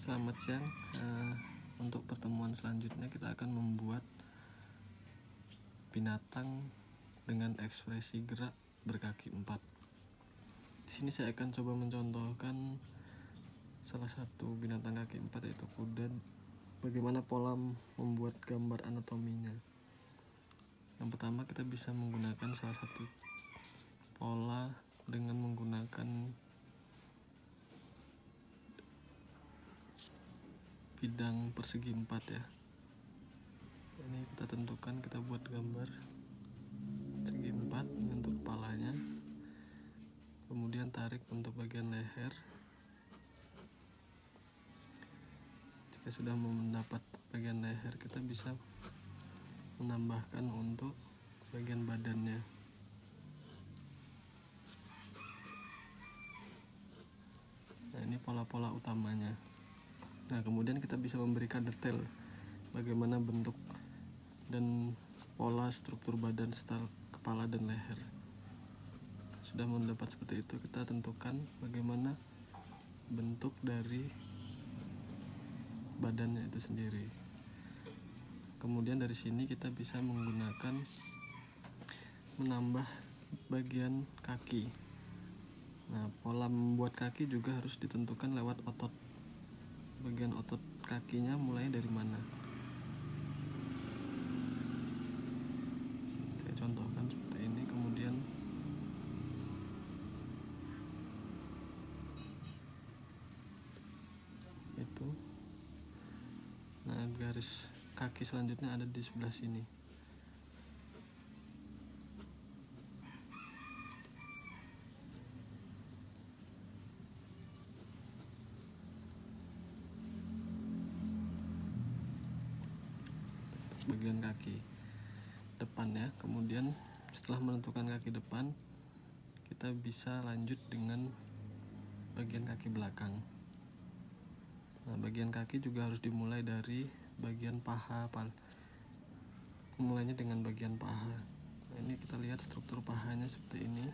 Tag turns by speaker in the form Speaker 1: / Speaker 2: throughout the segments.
Speaker 1: Selamat siang. Untuk pertemuan selanjutnya kita akan membuat binatang dengan ekspresi gerak berkaki 4. Di sini saya akan coba mencontohkan salah satu binatang kaki 4 yaitu kuda. Bagaimana pola membuat gambar anatominya. Yang pertama kita bisa menggunakan salah satu pola dengan menggunakan bidang persegi 4 ya. Ini kita tentukan, kita buat gambar segi 4 untuk kepalanya, kemudian tarik untuk bagian leher. Jika sudah mendapat bagian leher, kita bisa menambahkan untuk bagian badannya. Nah, ini pola-pola utamanya. Nah, kemudian kita bisa memberikan detail bagaimana bentuk dan pola struktur badan serta kepala dan leher. Sudah mendapat seperti itu, kita tentukan bagaimana bentuk dari badannya itu sendiri. Kemudian dari sini kita bisa menggunakan menambah bagian kaki. Nah, pola membuat kaki juga harus ditentukan lewat otot. Bagian otot kakinya mulai dari mana? Saya contohkan seperti ini, kemudian itu. Nah, garis kaki selanjutnya ada di sebelah sini. Bagian kaki depan ya. Kemudian setelah menentukan kaki depan, kita bisa lanjut dengan bagian kaki belakang. Nah, bagian kaki juga harus dimulai dari bagian paha. Mulainya dengan bagian paha. Nah, ini kita lihat struktur pahanya seperti ini.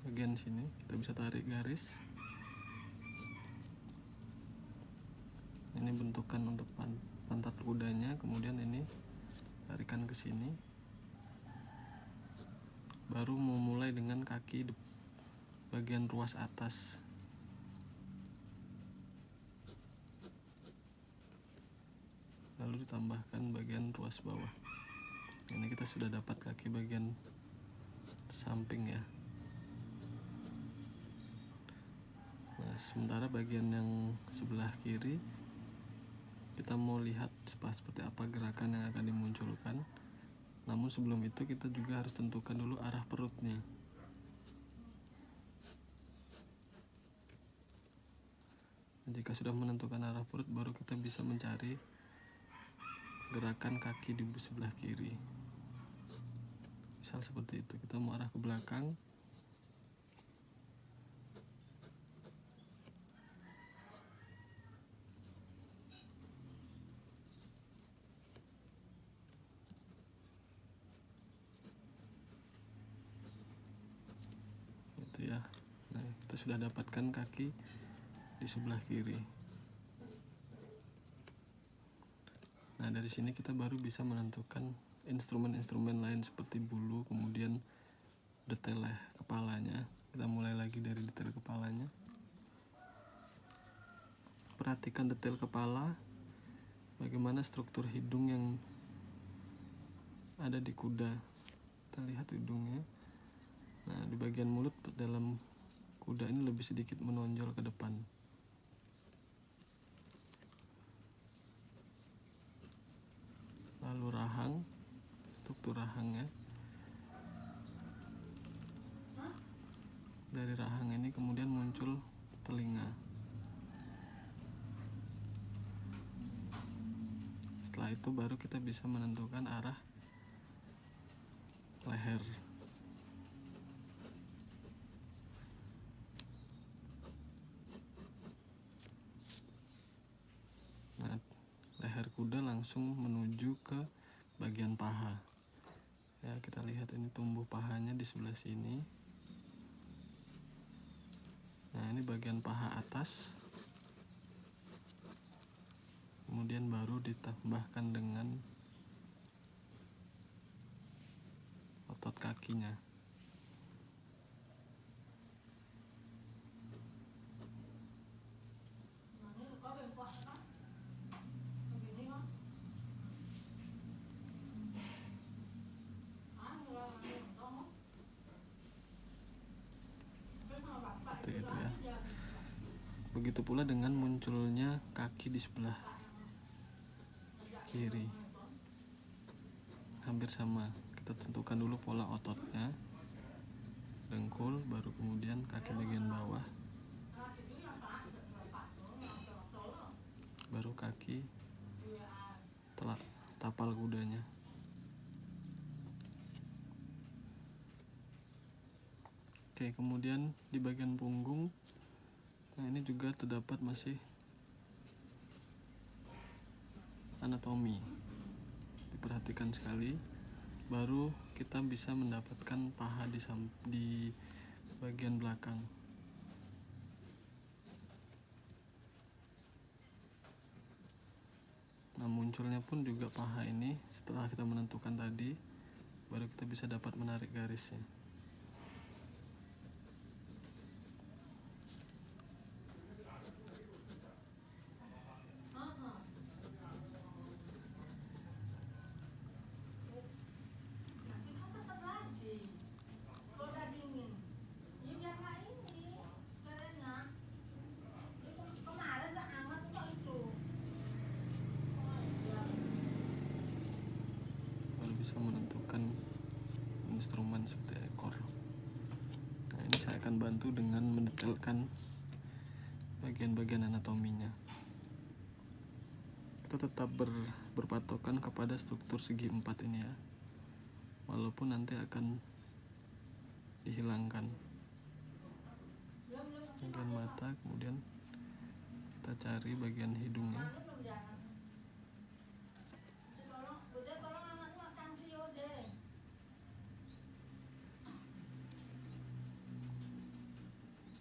Speaker 1: Bagian sini kita bisa tarik garis. Ini bentukan untuk pantat kudanya, kemudian ini tarikan ke sini. Baru memulai dengan kaki bagian ruas atas. Lalu ditambahkan bagian ruas bawah. Ini kita sudah dapat kaki bagian samping ya. Nah, sementara bagian yang sebelah kiri kita mau lihat seperti apa gerakan yang akan dimunculkan. Namun sebelum itu kita juga harus tentukan dulu arah perutnya. Jika sudah menentukan arah perut, baru kita bisa mencari gerakan kaki di sebelah kiri. Misal seperti itu, kita mau arah ke belakang. Itu ya. Nah, kita sudah dapatkan kaki di sebelah kiri. Nah, dari sini kita baru bisa menentukan instrumen-instrumen lain seperti bulu, kemudian detail kepalanya. Kita mulai lagi dari detail kepalanya. Perhatikan detail kepala, bagaimana struktur hidung yang ada di kuda. Kita lihat hidungnya. Nah, di bagian mulut dalam kuda ini lebih sedikit menonjol ke depan. Lalu rahang, struktur rahangnya. Dari rahang ini kemudian muncul telinga. Setelah itu baru kita bisa menentukan arah leher. Nah, leher kuda langsung menuju ke bagian paha. Ya, kita lihat ini tumbuh pahanya di sebelah sini. Nah, ini bagian paha atas. kemudian baru ditambahkan dengan otot kakinya. Itu ya. Begitu pula dengan munculnya kaki di sebelah kiri, hampir sama. Kita tentukan dulu pola ototnya, dengkul, baru kemudian kaki bagian bawah, baru kaki tapal kudanya. Oke, kemudian di bagian punggung, nah ini juga terdapat masih anatomi, diperhatikan sekali, baru kita bisa mendapatkan paha di bagian belakang. Nah, munculnya pun juga paha ini setelah kita menentukan tadi, baru kita bisa dapat menarik garisnya. Bisa menentukan instrumen seperti ekor. Nah, ini saya akan bantu dengan mendetailkan bagian-bagian anatominya. Kita tetap berpatokan kepada struktur segi 4 ini ya, walaupun nanti akan dihilangkan bagian mata, kemudian kita cari bagian hidungnya.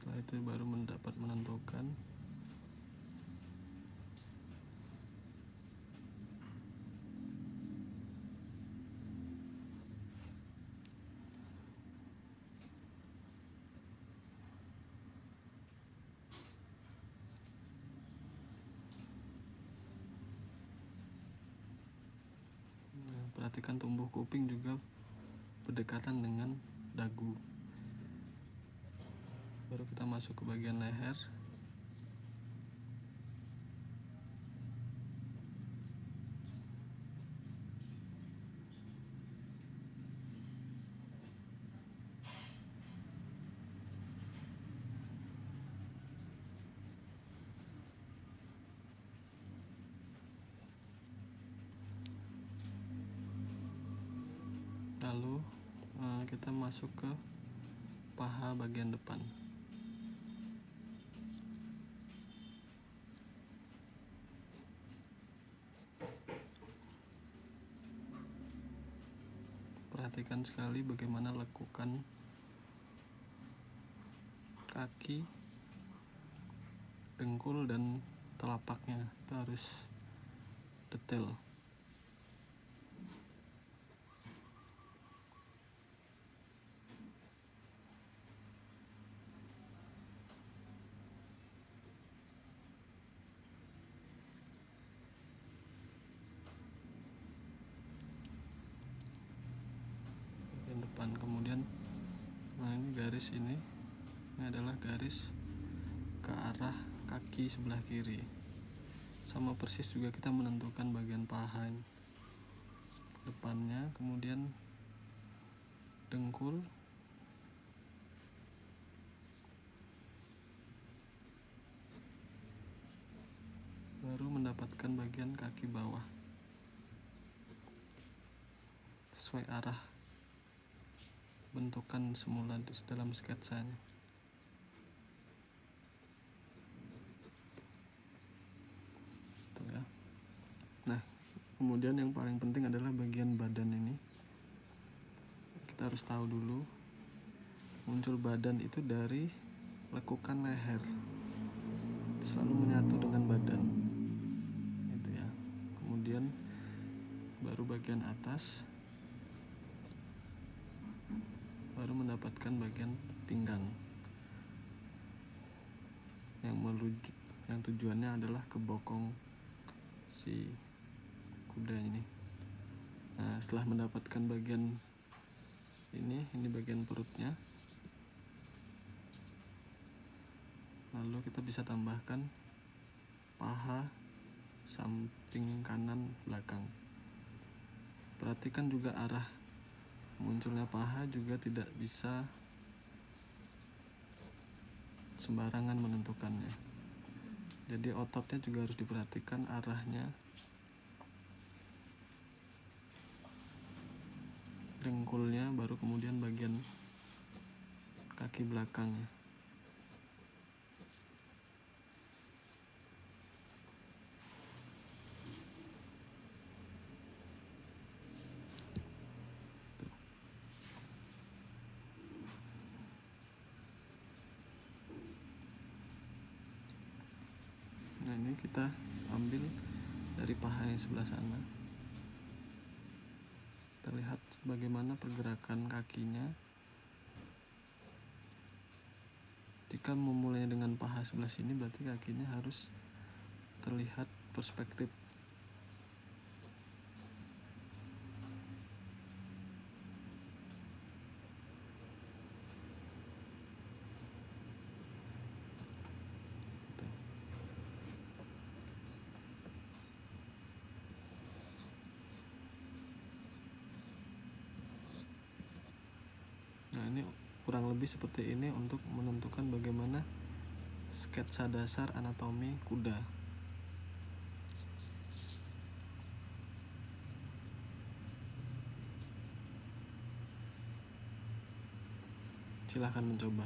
Speaker 1: Setelah itu baru mendapat menentukan perhatikan tumbuh kuping juga berdekatan dengan dagu. Baru kita masuk ke bagian leher. Lalu kita masuk ke paha bagian depan. Perhatikan sekali bagaimana lekukan kaki, dengkul, dan telapaknya. Itu harus detail. Depan, kemudian ini garis ini adalah garis ke arah kaki sebelah kiri. Sama persis juga kita menentukan bagian paha depannya, kemudian dengkul, baru mendapatkan bagian kaki bawah sesuai arah bentukan semula dalam sketsanya. Tuh ya. Nah, kemudian yang paling penting adalah bagian badan ini. Kita harus tahu dulu muncul badan itu dari lekukan leher, selalu menyatu dengan badan. Itu ya. bagian atas, baru mendapatkan bagian pinggang yang tujuannya adalah ke bokong si kuda ini. Nah, setelah mendapatkan bagian ini bagian perutnya, lalu kita bisa tambahkan paha samping kanan belakang. Perhatikan juga arah munculnya paha juga tidak bisa sembarangan menentukannya. Jadi ototnya juga harus diperhatikan arahnya, dengkulnya, baru kemudian bagian kaki belakangnya. Nah, ini kita ambil dari paha yang sebelah sana. Kita lihat bagaimana pergerakan kakinya. Jika memulainya dengan paha sebelah sini, berarti kakinya harus terlihat perspektif. Nah, ini kurang lebih seperti ini untuk menentukan bagaimana sketsa dasar anatomi kuda. Silahkan mencoba.